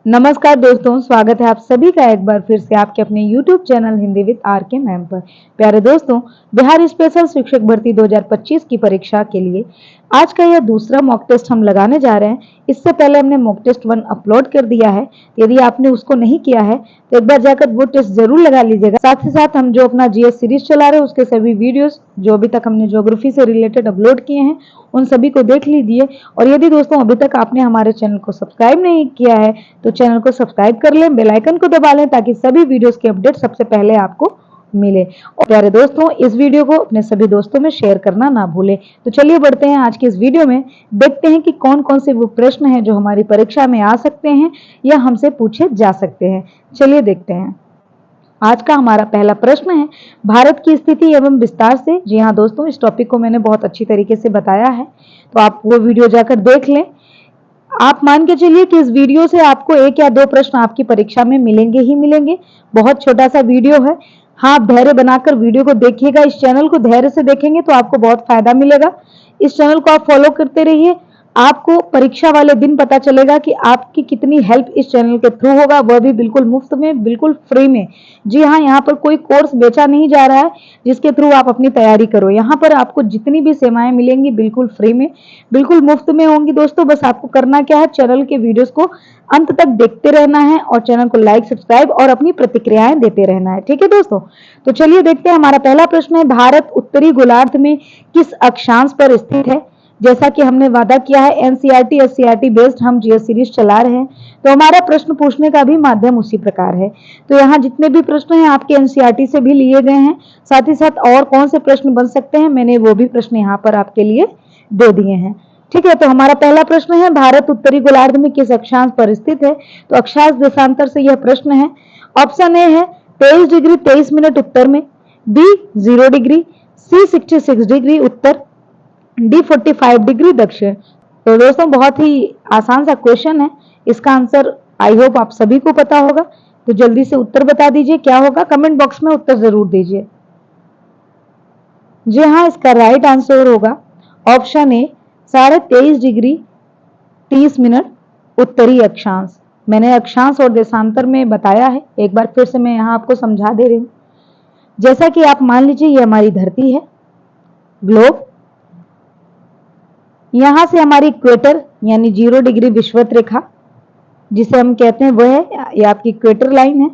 नमस्कार दोस्तों, स्वागत है आप सभी का एक बार फिर से आपके अपने YouTube channel Hindi with R K ma'am पर। प्यारे दोस्तों, बिहार स्पेशल शिक्षक भर्ती 2025 की परीक्षा के लिए आज का यह दूसरा मॉक टेस्ट हम लगाने जा रहे हैं। इससे पहले हमने मॉक टेस्ट 1 अपलोड कर दिया है। यदि आपने उसको नहीं किया है तो एक बार जाकर वो टेस्ट जरूर लगा लीजिएगा। साथ ही साथ हम जो अपना जीएस सीरीज चला रहे हैं उसके सभी वीडियोस जो अभी तक हमने ज्योग्राफी से रिलेटेड अपलोड किए हैं उन सभी को देख लीजिए। और यदि दोस्तों अभी तक आपने हमारे चैनल को सब्सक्राइब नहीं किया है तो चैनल को सब्सक्राइब कर लें, बेल आइकन को दबा लें ताकि सभी वीडियोस की अपडेट सबसे पहले आपको मिले। और प्यारे दोस्तों, इस वीडियो को अपने सभी दोस्तों में शेयर करना ना भूलें। तो चलिए बढ़ते हैं आज की इस वीडियो में, देखते हैं कि कौन कौन से वो प्रश्न हैं जो हमारी परीक्षा में आ सकते हैं या हमसे पूछे जा सकते हैं। चलिए देखते हैं। आज का हमारा पहला प्रश्न है भारत की स्थिति एवं विस्तार से। जी हाँ दोस्तों, इस टॉपिक को मैंने बहुत अच्छी तरीके से बताया है, तो आप वो वीडियो जाकर देख लें। आप मान के चलिए कि इस वीडियो से आपको 1 या 2 प्रश्न आपकी परीक्षा में मिलेंगे ही मिलेंगे। बहुत छोटा सा वीडियो है। हाँ, आप धैर्य बनाकर वीडियो को देखिएगा। इस चैनल को धैर्य से देखेंगे तो आपको बहुत फायदा मिलेगा। इस चैनल को आप फॉलो करते रहिए। आपको परीक्षा वाले दिन पता चलेगा कि आपकी कितनी हेल्प इस चैनल के थ्रू होगा, वह भी बिल्कुल मुफ्त में, बिल्कुल फ्री में। जी हाँ, यहाँ पर कोई कोर्स बेचा नहीं जा रहा है जिसके थ्रू आप अपनी तैयारी करो। यहाँ पर आपको जितनी भी सेवाएं मिलेंगी बिल्कुल फ्री में, बिल्कुल मुफ्त में होंगी। दोस्तों बस आपको करना क्या है, चैनल के वीडियोस को अंत तक देखते रहना है और चैनल को लाइक, सब्सक्राइब और अपनी प्रतिक्रियाएं देते रहना है। ठीक है दोस्तों, तो चलिए देखते हैं। हमारा पहला प्रश्न है, भारत उत्तरी गोलार्ध में किस अक्षांश पर स्थित है। जैसा कि हमने वादा किया है एनसीईआरटी एससीईआरटी बेस्ड हम जीएस सीरीज चला रहे हैं, तो हमारा प्रश्न पूछने का भी माध्यम उसी प्रकार है। तो यहाँ जितने भी प्रश्न हैं आपके एनसीईआरटी से भी लिए गए हैं। साथ ही साथ और कौन से प्रश्न बन सकते हैं, मैंने वो भी प्रश्न यहाँ पर आपके लिए दे दिए हैं। ठीक है, तो हमारा पहला प्रश्न है, भारत उत्तरी गोलार्ध में किस अक्षांश पर स्थित है। तो अक्षांश देशांतर से यह प्रश्न है। ऑप्शन ए है 23 डिग्री 23 मिनट उत्तर में, बी 0 डिग्री, सी 66 डिग्री उत्तर, डी 45 डिग्री दक्षिण। तो दोस्तों बहुत ही आसान सा क्वेश्चन है। इसका आंसर आई होप आप सभी को पता होगा। तो जल्दी से उत्तर बता दीजिए क्या होगा, कमेंट बॉक्स में उत्तर जरूर दीजिए। जी हाँ, इसका राइट आंसर होगा ऑप्शन ए 23.5 डिग्री 30 मिनट उत्तरी अक्षांश। मैंने अक्षांश और देशांतर में बताया है, एक बार फिर से मैं यहाँ आपको समझा दे रही हूँ। जैसा कि आप मान लीजिए ये हमारी धरती है, ग्लोब। यहां से हमारी इक्वेटर यानी 0 डिग्री विषुवत रेखा जिसे हम कहते हैं वह है, ये आपकी इक्वेटर लाइन है।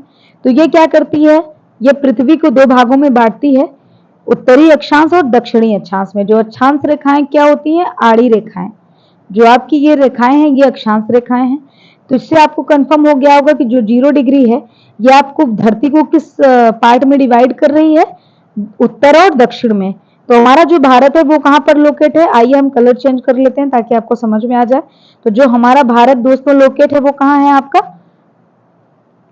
तो ये क्या करती है, ये पृथ्वी को 2 भागों में बांटती है, उत्तरी अक्षांश और दक्षिणी अक्षांश में। जो अक्षांश रेखाएं क्या होती हैं, आड़ी रेखाएं। जो आपकी ये रेखाएं हैं ये अक्षांश रेखाएं हैं। तो इससे आपको कंफर्म हो गया होगा कि जो 0 डिग्री है ये आपको धरती को किस पार्ट में डिवाइड कर रही है, उत्तर और दक्षिण में। तो हमारा जो भारत है वो कहाँ पर लोकेट है, आइए हम कलर चेंज कर लेते हैं ताकि आपको समझ में आ जाए। तो जो हमारा भारत दोस्तों लोकेट है वो कहाँ है आपका,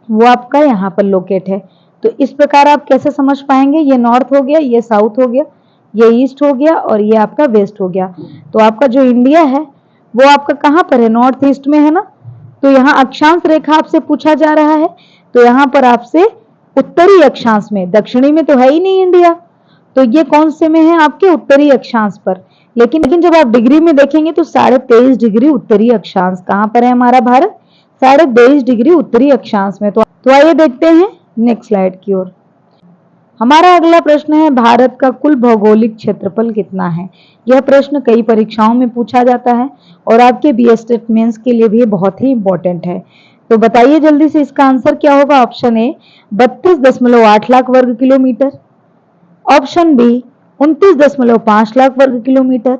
वो आपका यहाँ पर लोकेट है। तो इस प्रकार आप कैसे समझ पाएंगे, ये नॉर्थ हो गया, ये साउथ हो गया, ये ईस्ट हो गया और ये आपका वेस्ट हो गया। तो आपका जो इंडिया है वो आपका कहाँ पर है, नॉर्थ ईस्ट में है ना। तो यहाँ अक्षांश रेखा आपसे पूछा जा रहा है, तो यहाँ पर आपसे उत्तरी अक्षांश में, दक्षिणी में तो है ही नहीं इंडिया, तो ये कौन से में है आपके उत्तरी अक्षांश पर। लेकिन जब आप डिग्री में देखेंगे तो 23.5 डिग्री उत्तरी अक्षांश कहां पर है हमारा भारत, 23.5 डिग्री उत्तरी अक्षांश में। तो आइए देखते हैं नेक्स्ट स्लाइड की ओर। हमारा अगला प्रश्न है, भारत का कुल भौगोलिक क्षेत्रफल कितना है। यह प्रश्न कई परीक्षाओं में पूछा जाता है और आपके बीएसटेट मेंस के लिए भी बहुत ही इंपॉर्टेंट है। तो बताइए जल्दी से इसका आंसर क्या होगा। ऑप्शन ए 32.8 लाख वर्ग किलोमीटर, ऑप्शन बी 29.5 लाख वर्ग किलोमीटर,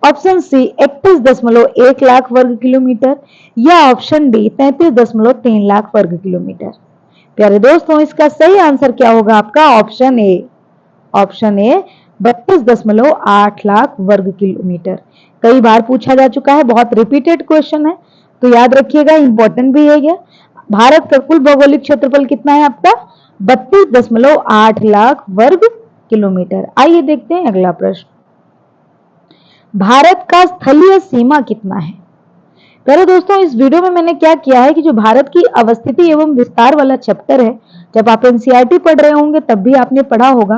ऑप्शन सी 31.1 लाख वर्ग किलोमीटर या ऑप्शन डी 33.3 लाख वर्ग किलोमीटर। प्यारे दोस्तों इसका सही आंसर क्या होगा आपका, option A. Option A 32.8 lakh वर्ग किलोमीटर। कई बार पूछा जा चुका है, बहुत रिपीटेड क्वेश्चन है, तो याद रखिएगा, इंपॉर्टेंट भी है ये। भारत का कुल भौगोलिक क्षेत्रफल कितना है आपका, 32.8 लाख वर्ग किलोमीटर। आइए देखते हैं अगला प्रश्न, भारत का स्थलीय सीमा कितना है। पहले दोस्तों इस वीडियो में मैंने क्या किया है कि जो भारत की अवस्थिति एवं विस्तार वाला चैप्टर है, जब आप एनसीईआरटी पढ़ रहे होंगे तब भी आपने पढ़ा होगा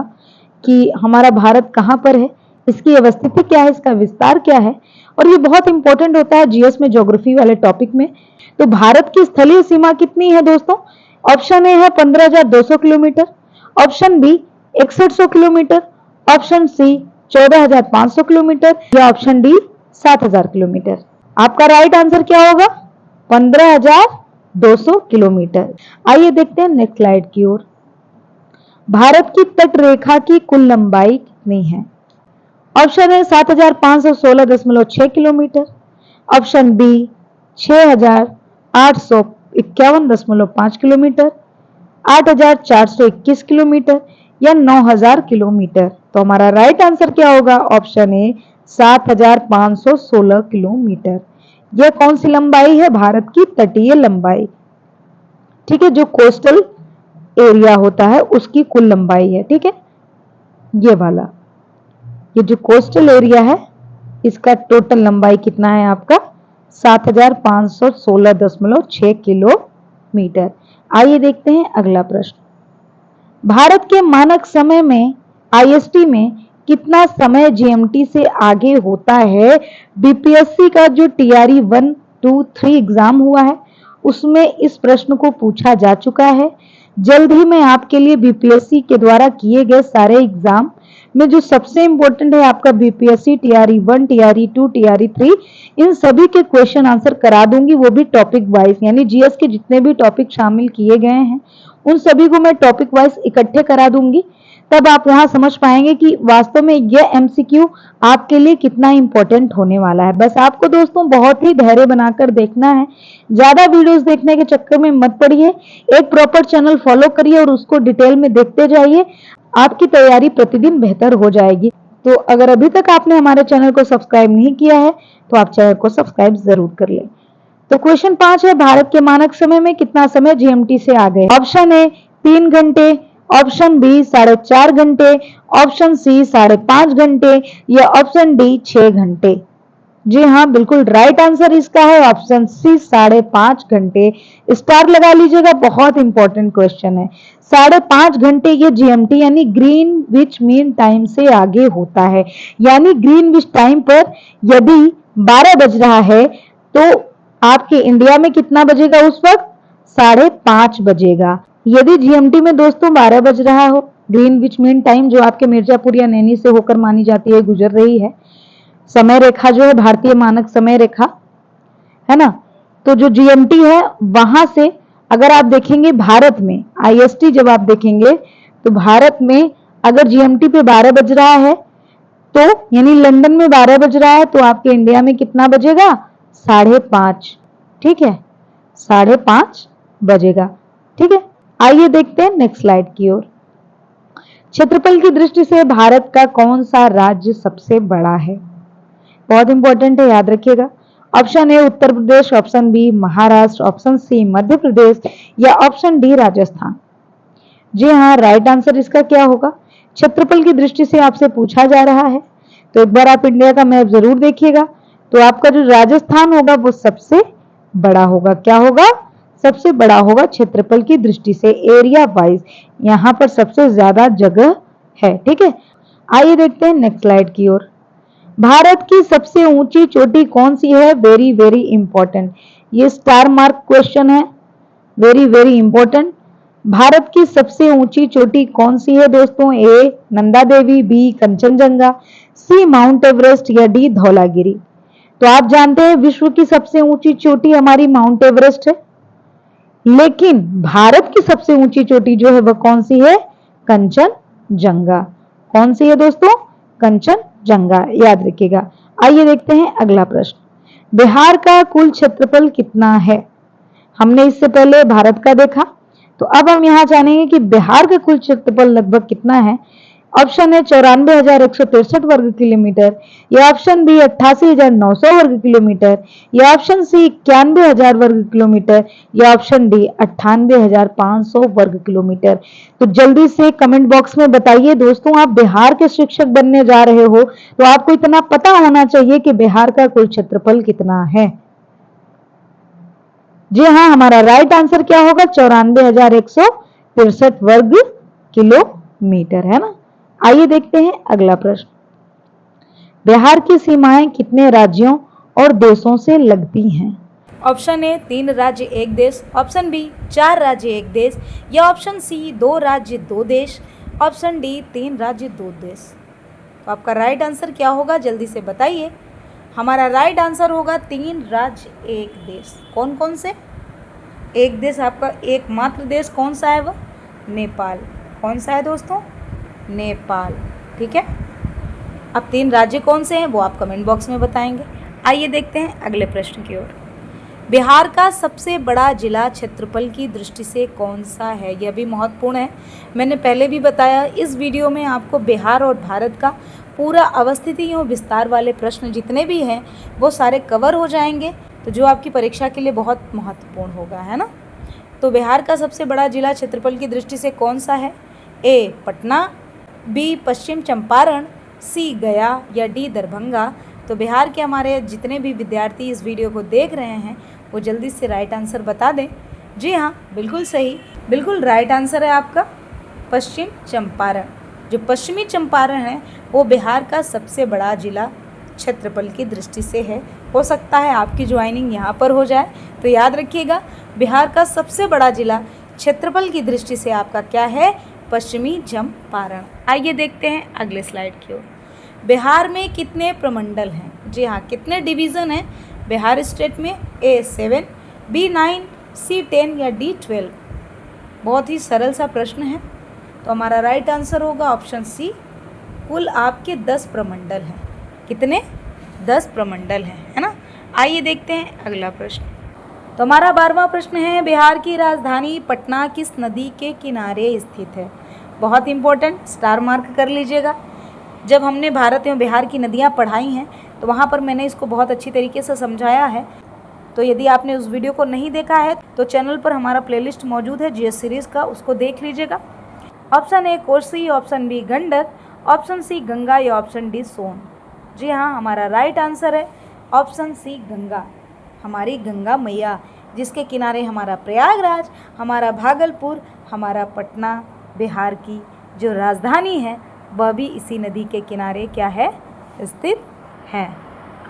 कि हमारा भारत कहाँ पर है, इसकी अवस्थिति क्या है, इसका विस्तार क्या है, और ये बहुत इंपॉर्टेंट होता है जीएस में, ज्योग्राफी वाले टॉपिक में। तो भारत की स्थलीय सीमा कितनी है दोस्तों? ऑप्शन ए है 15,200 kilometre, option B 6100 kilometre, option C 14,500 kilometre या ऑप्शन डी 7,000 किलोमीटर। आपका राइट आंसर क्या होगा? 15,200 किलोमीटर। आइए देखते हैं नेक्स्ट स्लाइड की ओर। भारत की तट रेखा की कुल लंबाई कितनी है? Option A 7,516.6 kilometre, option B 6,851.5 kilometre, 8,421 kilometre या 9,000 किलोमीटर। तो हमारा राइट आंसर क्या होगा? Option A 7,516 kilometre. यह कौन सी लंबाई है? भारत की तटीय लंबाई, ठीक है, जो कोस्टल एरिया होता है उसकी कुल लंबाई है, ठीक है। ये वाला, ये जो कोस्टल एरिया है इसका टोटल लंबाई कितना है आपका? 7,516.6 किलोमीटर। आइए देखते हैं अगला प्रश्न। भारत के मानक समय में आईएसटी में कितना समय जीएमटी से आगे होता है? बीपीएससी का जो टीआरई 1, 2, 3 एग्जाम हुआ है उसमें इस प्रश्न को पूछा जा चुका है। जल्द ही मैं आपके लिए बीपीएससी के द्वारा किए गए सारे एग्जाम में जो सबसे इंपॉर्टेंट है आपका बीपीएससी टीआरई 1, टीआरई 2, टीआरई 3, इन सभी के क्वेश्चन आंसर करा दूंगी, वो भी टॉपिक वाइज, यानी जीएस के जितने भी टॉपिक शामिल किए गए हैं उन सभी को मैं टॉपिक वाइज इकट्ठे करा दूंगी। तब आप वहां समझ पाएंगे कि वास्तव में यह एमसीक्यू आपके लिए कितना इंपॉर्टेंट होने वाला है। बस आपको दोस्तों बहुत ही धैर्य बनाकर देखना है, ज्यादा वीडियोस देखने के चक्कर में मत पड़िए, एक प्रॉपर चैनल फॉलो करिए और उसको डिटेल में देखते जाइए, आपकी तैयारी प्रतिदिन बेहतर हो जाएगी। तो अगर अभी तक आपने हमारे चैनल को सब्सक्राइब नहीं किया है तो आप चैनल को सब्सक्राइब जरूर कर लें। तो क्वेश्चन 5 है, भारत के मानक समय में कितना समय जीएमटी से आगे? ऑप्शन ए 3 घंटे, ऑप्शन बी 4.5 घंटे, ऑप्शन सी 5.5 घंटे या ऑप्शन डी 6 घंटे। जी हाँ, बिल्कुल राइट आंसर इसका है ऑप्शन सी 5.5 घंटे। स्टार लगा लीजिएगा, बहुत इंपॉर्टेंट क्वेश्चन है। 5.5 घंटे ये जीएमटी यानी ग्रीनविच मीन टाइम से आगे होता है, यानी ग्रीनविच टाइम पर यदि 12 बज रहा है तो आपके इंडिया में कितना बजेगा उस वक्त? 5:30 बजेगा। यदि जीएमटी में दोस्तों 12 बज रहा हो, ग्रीनविच मीन टाइम जो आपके मिर्जापुर या नैनी से होकर मानी जाती है, गुजर रही है, समय रेखा जो है भारतीय मानक समय रेखा है ना, तो जो जीएमटी है वहां से अगर आप देखेंगे भारत में आईएसटी जब आप देखेंगे तो भारत में अगर जीएमटी पे 12 बज रहा है तो यानी लंदन में 12 बज रहा है तो आपके इंडिया में कितना बजेगा? 5:30, ठीक है, 5:30 बजेगा, ठीक है। आइए देखते हैं नेक्स्ट स्लाइड की ओर। क्षेत्रफल की दृष्टि से भारत का कौन सा राज्य सबसे बड़ा है? बहुत इंपॉर्टेंट है, याद रखिएगा। Option A Uttar Pradesh, option B Maharashtra, option C Madhya Pradesh या ऑप्शन डी राजस्थान। जी हाँ, राइट आंसर इसका क्या होगा? क्षेत्रफल की दृष्टि से आपसे पूछा जा रहा है तो एक बार आप इंडिया का मैप जरूर देखिएगा, तो आपका जो राजस्थान होगा वो सबसे बड़ा होगा। क्या होगा? सबसे बड़ा होगा क्षेत्रफल की दृष्टि से, एरिया वाइज यहाँ पर सबसे ज्यादा जगह है, ठीक है। आइए देखते हैं नेक्स्ट स्लाइड की ओर। भारत की सबसे ऊंची चोटी कौन सी है? वेरी वेरी इंपॉर्टेंट, ये स्टार मार्क क्वेश्चन है, वेरी वेरी इंपॉर्टेंट। भारत की सबसे ऊंची चोटी कौन सी है दोस्तों? ए नंदा देवी, बी कंचनजंगा, सी माउंट एवरेस्ट या डी धौलागिरी। तो आप जानते हैं विश्व की सबसे ऊंची चोटी हमारी माउंट एवरेस्ट है, लेकिन भारत की सबसे ऊंची चोटी जो है वह कौन सी है? कंचनजंगा। कौन सी है दोस्तों? कंचनजंगा, याद रखिएगा। आइए देखते हैं अगला प्रश्न। बिहार का कुल क्षेत्रफल कितना है? हमने इससे पहले भारत का देखा, तो अब हम यहाँ जानेंगे कि बिहार का कुल क्षेत्रफल लगभग कितना है। ऑप्शन है 94,163 वर्ग किलोमीटर या ऑप्शन बी 88,900 वर्ग किलोमीटर या ऑप्शन सी 91,000 वर्ग किलोमीटर या ऑप्शन डी 98,500 वर्ग किलोमीटर। तो जल्दी से कमेंट बॉक्स में बताइए दोस्तों, आप बिहार के शिक्षक बनने जा रहे हो तो आपको इतना पता होना चाहिए कि बिहार का कुल क्षेत्रफल कितना है। जी हाँ, हमारा राइट आंसर क्या होगा? 94,163 वर्ग किलोमीटर, है ना। आइए देखते हैं अगला प्रश्न। बिहार की सीमाएं कितने राज्यों और देशों से लगती हैं? ऑप्शन ए 3 राज्य 1 देश, ऑप्शन बी 4 राज्य 1 देश, या ऑप्शन सी 2 राज्य 2 देश, ऑप्शन डी 3 राज्य 2 देश। तो आपका राइट आंसर क्या होगा, जल्दी से बताइए। हमारा राइट आंसर होगा 3 राज्य 1 देश। कौन कौन से? एक देश, आपका एकमात्र देश कौन सा है? वह नेपाल। कौन सा है दोस्तों? नेपाल। ठीक है। अब 3 राज्य कौन से हैं वो आप कमेंट बॉक्स में बताएंगे। आइए देखते हैं अगले प्रश्न की ओर। बिहार का सबसे बड़ा जिला क्षेत्रफल की दृष्टि से कौन सा है? यह भी महत्वपूर्ण है। मैंने पहले भी बताया, इस वीडियो में आपको बिहार और भारत का पूरा अवस्थिति एवं विस्तार वाले प्रश्न जितने भी हैं वो सारे कवर हो जाएंगे, तो जो आपकी परीक्षा के लिए बहुत महत्वपूर्ण होगा, है ना। तो बिहार का सबसे बड़ा जिला क्षेत्रफल की दृष्टि से कौन सा है? ए पटना, बी पश्चिम चंपारण, सी गया, या डी दरभंगा। तो बिहार के हमारे जितने भी विद्यार्थी इस वीडियो को देख रहे हैं वो जल्दी से राइट आंसर बता दें। जी हाँ, बिल्कुल सही, बिल्कुल राइट आंसर है आपका पश्चिम चंपारण। जो पश्चिमी चंपारण है वो बिहार का सबसे बड़ा जिला क्षेत्रफल की दृष्टि से है। हो सकता है आपकी ज्वाइनिंग यहाँ पर हो जाए, तो याद रखिएगा बिहार का सबसे बड़ा जिला क्षेत्रफल की दृष्टि से आपका क्या है? पश्चिमी चंपारण। आइए देखते हैं अगले स्लाइड की ओर। बिहार में कितने प्रमंडल हैं? जी हाँ, कितने डिवीज़न हैं बिहार स्टेट में? ए 7, बी 9, सी 10, या डी 12। बहुत ही सरल सा प्रश्न है, तो हमारा राइट आंसर होगा ऑप्शन सी, कुल आपके 10 प्रमंडल हैं। कितने? 10 प्रमंडल हैं, है ना। आइए देखते हैं अगला प्रश्न। तो हमारा 12वां प्रश्न है, बिहार की राजधानी पटना किस नदी के किनारे स्थित है? बहुत इंपॉर्टेंट, स्टार मार्क कर लीजिएगा। जब हमने भारत एवं बिहार की नदियाँ पढ़ाई हैं तो वहाँ पर मैंने इसको बहुत अच्छी तरीके से समझाया है। तो यदि आपने उस वीडियो को नहीं देखा है तो चैनल पर हमारा प्लेलिस्ट मौजूद है जीएस सीरीज़ का, उसको देख लीजिएगा। Option A Kosi, option B Gandak, option C Ganga, या ऑप्शन डी सोन। जी हाँ, हमारा राइट आंसर है ऑप्शन सी गंगा। हमारी गंगा मैया, जिसके किनारे हमारा प्रयागराज, हमारा भागलपुर, हमारा पटना, बिहार की जो राजधानी है वह भी इसी नदी के किनारे क्या है? स्थित है।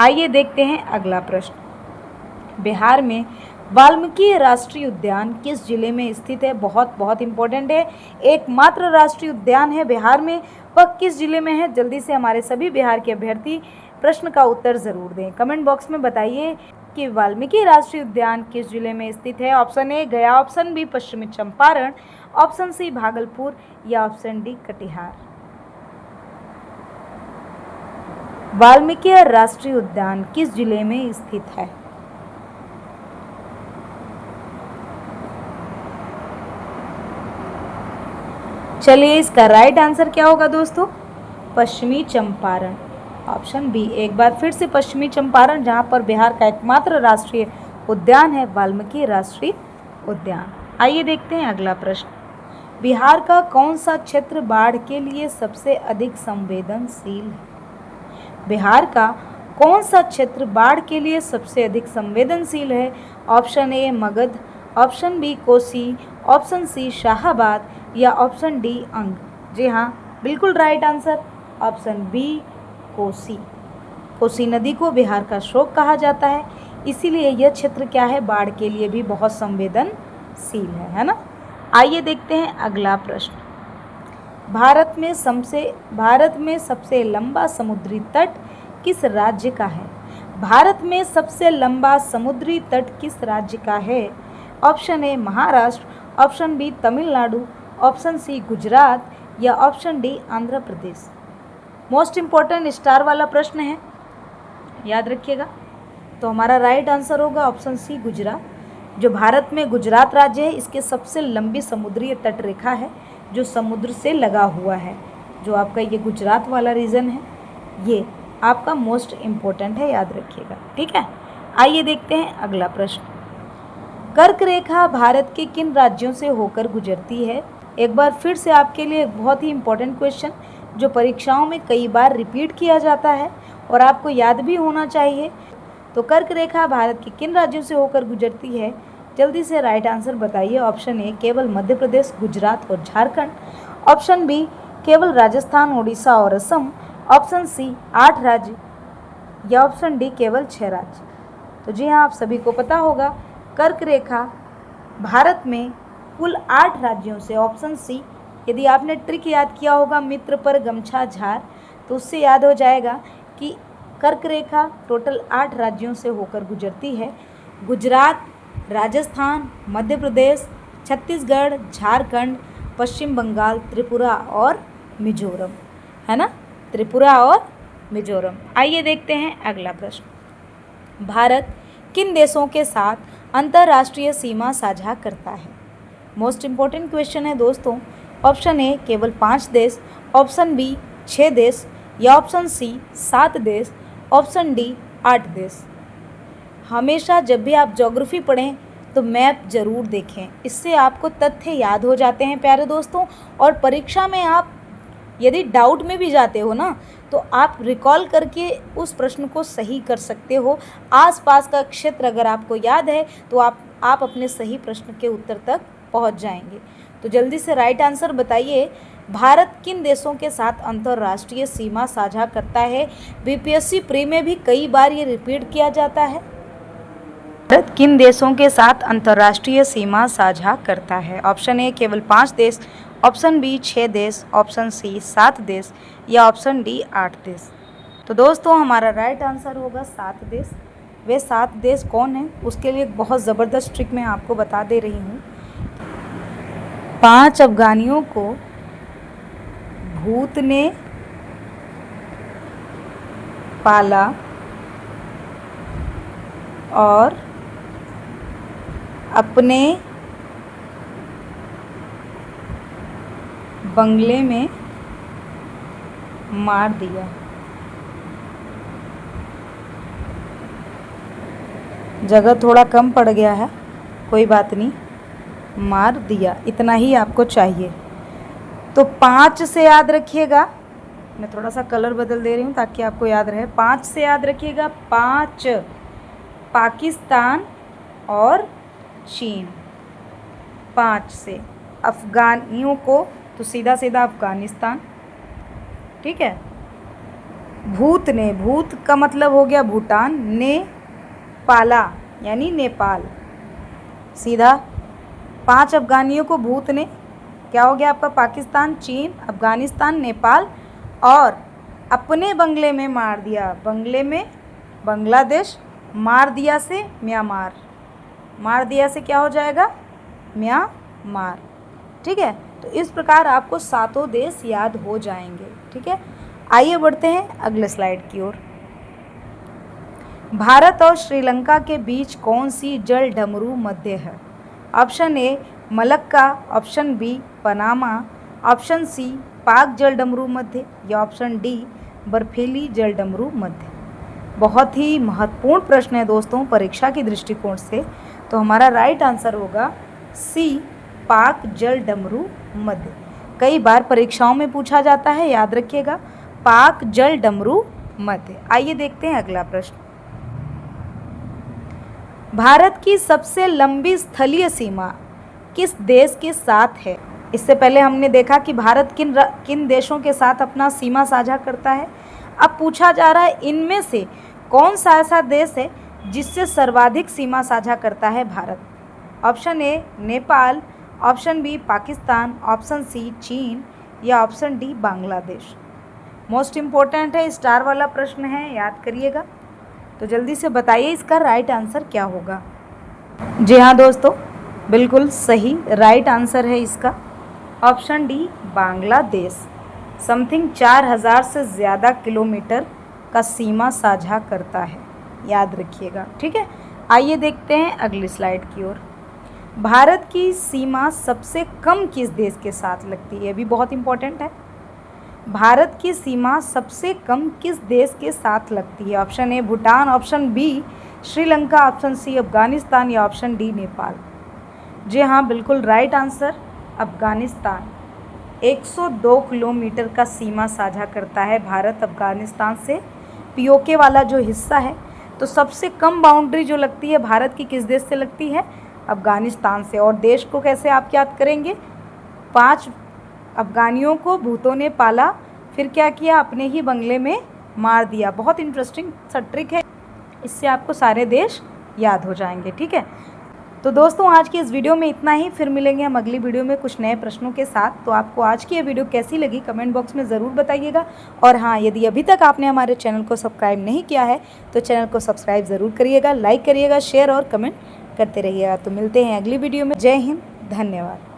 आइए देखते हैं अगला प्रश्न। बिहार में वाल्मीकि राष्ट्रीय उद्यान किस जिले में स्थित है? बहुत बहुत इंपॉर्टेंट है। एकमात्र राष्ट्रीय उद्यान है बिहार में, वह किस जिले में है? जल्दी से हमारे सभी बिहार के अभ्यर्थी प्रश्न का उत्तर ज़रूर दें। कमेंट बॉक्स में बताइए कि वाल्मीकि राष्ट्रीय उद्यान किस जिले में स्थित है। ऑप्शन ए गया, ऑप्शन बी पश्चिमी चंपारण, ऑप्शन सी भागलपुर, या ऑप्शन डी कटिहार। वाल्मीकि राष्ट्रीय उद्यान किस जिले में स्थित है? चलिए, इसका राइट आंसर क्या होगा दोस्तों? पश्चिमी चंपारण, ऑप्शन बी। एक बार फिर से पश्चिमी चंपारण, जहां पर बिहार का एकमात्र राष्ट्रीय उद्यान है वाल्मीकि राष्ट्रीय उद्यान। आइए देखते हैं अगला प्रश्न। बिहार का कौन सा क्षेत्र बाढ़ के लिए सबसे अधिक संवेदनशील है? बिहार का कौन सा क्षेत्र बाढ़ के लिए सबसे अधिक संवेदनशील है? Option A Magadh, option B Kosi, option C Shahabad, या ऑप्शन डी अंग। जी हाँ, बिल्कुल right answer option B Kosi. Kosi नदी को बिहार का शोक कहा जाता है, इसीलिए यह क्षेत्र क्या है? बाढ़ के लिए भी बहुत संवेदनशील है ना। आइए देखते हैं अगला प्रश्न। भारत में सबसे लंबा समुद्री तट किस राज्य का है? भारत में सबसे लंबा समुद्री तट किस राज्य का है? Option A Maharashtra, option B Tamil Nadu, option C Gujarat, या option D Andhra Pradesh. Most important star वाला प्रश्न है, याद रखिएगा। तो हमारा राइट आंसर होगा ऑप्शन सी गुजरात। जो भारत में गुजरात राज्य है, इसके सबसे लंबी समुद्री तट रेखा है जो समुद्र से लगा हुआ है। जो आपका ये गुजरात वाला रीजन है ये आपका मोस्ट इम्पोर्टेंट है, याद रखिएगा। ठीक है, आइए देखते हैं अगला प्रश्न। कर्क रेखा भारत के किन राज्यों से होकर गुजरती है? एक बार फिर से आपके लिए एक बहुत ही इम्पोर्टेंट क्वेश्चन जो परीक्षाओं में कई बार रिपीट किया जाता है और आपको याद भी होना चाहिए। तो कर्क रेखा भारत के किन राज्यों से होकर गुजरती है? जल्दी से राइट आंसर बताइए। ऑप्शन ए केवल मध्य प्रदेश, गुजरात और झारखंड, ऑप्शन बी केवल राजस्थान, उड़ीसा और असम, ऑप्शन सी 8 राज्य या ऑप्शन डी केवल 6 राज्य। तो जी हाँ, आप सभी को पता होगा कर्क रेखा भारत में कुल 8 राज्यों से, ऑप्शन सी। यदि आपने ट्रिक याद किया होगा मित्र पर गमछा झार, तो उससे याद हो जाएगा कि कर्क रेखा टोटल 8 राज्यों से होकर गुजरती है। गुजरात, राजस्थान, मध्य प्रदेश, छत्तीसगढ़, झारखंड, पश्चिम बंगाल, त्रिपुरा और मिजोरम, है ना, त्रिपुरा और मिजोरम। आइए देखते हैं अगला प्रश्न। भारत किन देशों के साथ अंतर्राष्ट्रीय सीमा साझा करता है? मोस्ट इम्पॉर्टेंट क्वेश्चन है दोस्तों। ऑप्शन ए केवल 5 देश, ऑप्शन बी 6 देश या ऑप्शन सी 7 देश, ऑप्शन डी 8 देश। हमेशा जब भी आप ज्योग्राफी पढ़ें तो मैप जरूर देखें, इससे आपको तथ्य याद हो जाते हैं प्यारे दोस्तों। और परीक्षा में आप यदि डाउट में भी जाते हो ना, तो आप रिकॉल करके उस प्रश्न को सही कर सकते हो। आसपास का क्षेत्र अगर आपको याद है तो आप अपने सही प्रश्न के उत्तर तक पहुंच जाएंगे। तो जल्दी से राइट आंसर बताइए। भारत किन देशों के साथ अंतर्राष्ट्रीय सीमा साझा करता है? बीपीएससी प्री में भी कई बार ये रिपीट किया जाता है। भारत किन देशों के साथ अंतर्राष्ट्रीय सीमा साझा करता है? ऑप्शन ए केवल 5 देश, ऑप्शन बी 6 देश, ऑप्शन सी 7 देश या ऑप्शन डी 8 देश। तो दोस्तों हमारा राइट आंसर होगा 7 देश। वे 7 देश कौन हैं उसके लिए एक बहुत ज़बरदस्त ट्रिक मैं आपको बता दे रही हूँ। 5 अफगानियों को भूत ने पाला और अपने बंगले में मार दिया। जगह थोड़ा कम पड़ गया है, कोई बात नहीं, मार दिया, इतना ही आपको चाहिए। तो 5 से याद रखिएगा, मैं थोड़ा सा कलर बदल दे रही हूँ ताकि आपको याद रहे। 5 से याद रखिएगा, 5 पाकिस्तान और चीन। 5 से अफ़गानियों को तो सीधा सीधा अफ़गानिस्तान, ठीक है। भूत ने, भूत का मतलब हो गया भूटान, ने पाला यानी नेपाल। सीधा 5 अफ़गानियों को भूत ने, क्या हो गया आपका, पाकिस्तान, चीन, अफ़गानिस्तान, नेपाल, और अपने बंगले में मार दिया। बंगले में बांग्लादेश, मार दिया से म्यांमार, मार दिया से क्या हो जाएगा, म्यांमार, ठीक है। तो इस प्रकार आपको 7 देश याद हो जाएंगे, ठीक है। आइए बढ़ते हैं अगले स्लाइड की ओर। भारत और श्रीलंका के बीच कौन सी जल डमरू मध्य है? Option A Malacca, option B Panama, option C Palk जल डमरू मध्य या ऑप्शन डी बर्फीली जल डमरू मध्य। बहुत ही महत्वपूर्ण प्रश्न है दोस्तों परीक्षा की दृष्टिकोण से। तो हमारा राइट आंसर होगा सी पाक जल डमरू मध्य। कई बार परीक्षाओं में पूछा जाता है, याद रखिएगा, पाक जल डमरू मध्य। आइए देखते हैं अगला प्रश्न। भारत की सबसे लंबी स्थलीय सीमा किस देश के साथ है? इससे पहले हमने देखा कि भारत किन देशों के साथ अपना सीमा साझा करता है। अब पूछा जा रहा है इनमें से कौन सा ऐसा देश है जिससे सर्वाधिक सीमा साझा करता है Bharat? Option A Nepal, option B Pakistan, option C चीन या option D Bangladesh. Most important है, स्टार वाला प्रश्न है, याद करिएगा। तो जल्दी से बताइए इसका राइट आंसर क्या होगा। जी हाँ दोस्तों, बिल्कुल सही राइट आंसर है इसका ऑप्शन डी बांग्लादेश। समथिंग 4000 से ज़्यादा किलोमीटर का सीमा साझा करता है, याद रखिएगा, ठीक है। आइए देखते हैं अगली स्लाइड की ओर। भारत की सीमा सबसे कम किस देश के साथ लगती है? ये भी बहुत इंपॉर्टेंट है। भारत की सीमा सबसे कम किस देश के साथ लगती है? Option A Bhutan, option B Sri Lanka, option C Afghanistan या ऑप्शन डी नेपाल। जी हाँ, बिल्कुल राइट आंसर अफगानिस्तान। 102 किलोमीटर का सीमा साझा करता है भारत अफगानिस्तान से। पीओके वाला जो हिस्सा है, तो सबसे कम बाउंड्री जो लगती है भारत की किस देश से लगती है? अफगानिस्तान से। और देश को कैसे आप याद करेंगे? 5 अफगानियों को भूतों ने पाला, फिर क्या किया, अपने ही बंगले में मार दिया। बहुत इंटरेस्टिंग सा ट्रिक है, इससे आपको सारे देश याद हो जाएंगे। ठीक है, तो दोस्तों आज की इस वीडियो में इतना ही। फिर मिलेंगे हम अगली वीडियो में कुछ नए प्रश्नों के साथ। तो आपको आज की ये वीडियो कैसी लगी कमेंट बॉक्स में ज़रूर बताइएगा। और हाँ, यदि अभी तक आपने हमारे चैनल को सब्सक्राइब नहीं किया है तो चैनल को सब्सक्राइब ज़रूर करिएगा, लाइक करिएगा, शेयर और कमेंट करते रहिएगा। तो मिलते हैं अगली वीडियो में। जय हिंद, धन्यवाद।